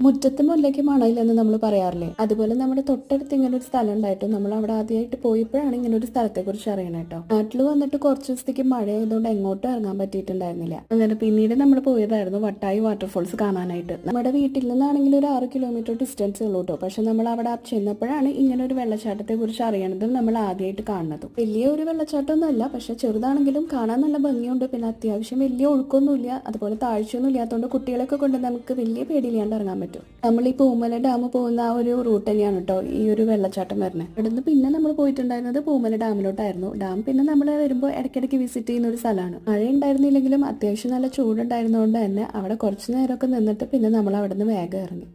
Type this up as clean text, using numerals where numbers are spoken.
മുറ്റത്തെ മുല്ലയ്ക്ക് മണമില്ലെന്ന് നമ്മൾ പറയാറില്ലേ? അതുപോലെ നമ്മുടെ തൊട്ടടുത്ത് ഇങ്ങനെ ഒരു സ്ഥലം ഉണ്ടായിട്ടും നമ്മൾ അവിടെ ആദ്യമായിട്ട് പോയപ്പോഴാണ് ഇങ്ങനെ ഒരു സ്ഥലത്തെ കുറിച്ച് അറിയണത് കേട്ടോ. നാട്ടിൽ വന്നിട്ട് കുറച്ച് ദിവസത്തേക്ക് മഴ ആയതുകൊണ്ട് എങ്ങോട്ടും ഇറങ്ങാൻ പറ്റിയിട്ടുണ്ടായിരുന്നില്ല. അങ്ങനെ പിന്നീട് നമ്മൾ പോയതായിരുന്നു വട്ടായി വാട്ടർഫോൾസ് കാണാനായിട്ട്. നമ്മുടെ വീട്ടിൽ നിന്നാണെങ്കിൽ ഒരു 6 കിലോമീറ്റർ ഡിസ്റ്റൻസ് ഉള്ളൂ കേട്ടോ. പക്ഷെ നമ്മൾ അവിടെ ചെന്നപ്പോഴാണ് ഇങ്ങനെ ഒരു വെള്ളച്ചാട്ടത്തെ കുറിച്ച് അറിയണതും നമ്മൾ ആദ്യമായിട്ട് കാണുന്നതും. വലിയ ഒരു വെള്ളച്ചാട്ടമൊന്നും അല്ല, പക്ഷെ ചെറുതാണെങ്കിലും കാണാൻ നല്ല ഭംഗിയുണ്ട്. പിന്നെ അത്യാവശ്യം വലിയ ഒഴുക്കൊന്നുമില്ല, അതുപോലെ താഴ്ചയൊന്നും ഇല്ലാത്തതുകൊണ്ട് കുട്ടികളൊക്കെ കൊണ്ട് നമുക്ക് വലിയ പേടിയില്ലാണ്ട് ഇറങ്ങാൻ പറ്റും. നമ്മൾ ഈ പൂമല ഡാം പോകുന്ന ആ ഒരു റൂട്ട് തന്നെയാണ് കേട്ടോ ഈ ഒരു വെള്ളച്ചാട്ടം വരുന്നത്. ഇവിടുന്ന് പിന്നെ നമ്മൾ പോയിട്ടുണ്ടായിരുന്നത് പൂമല ഡാമിലോട്ടായിരുന്നു. ഡാം പിന്നെ നമ്മൾ വരുമ്പോൾ ഇടയ്ക്കിടയ്ക്ക് വിസിറ്റ് ചെയ്യുന്ന ഒരു സ്ഥലമാണ്. മഴ ഉണ്ടായിരുന്നില്ലെങ്കിലും അത്യാവശ്യം നല്ല ചൂടുണ്ടായിരുന്നതുകൊണ്ട് തന്നെ അവിടെ കുറച്ച് നേരമൊക്കെ നിന്നിട്ട് പിന്നെ നമ്മൾ അവിടെ നിന്ന് വേഗം ഇറങ്ങി.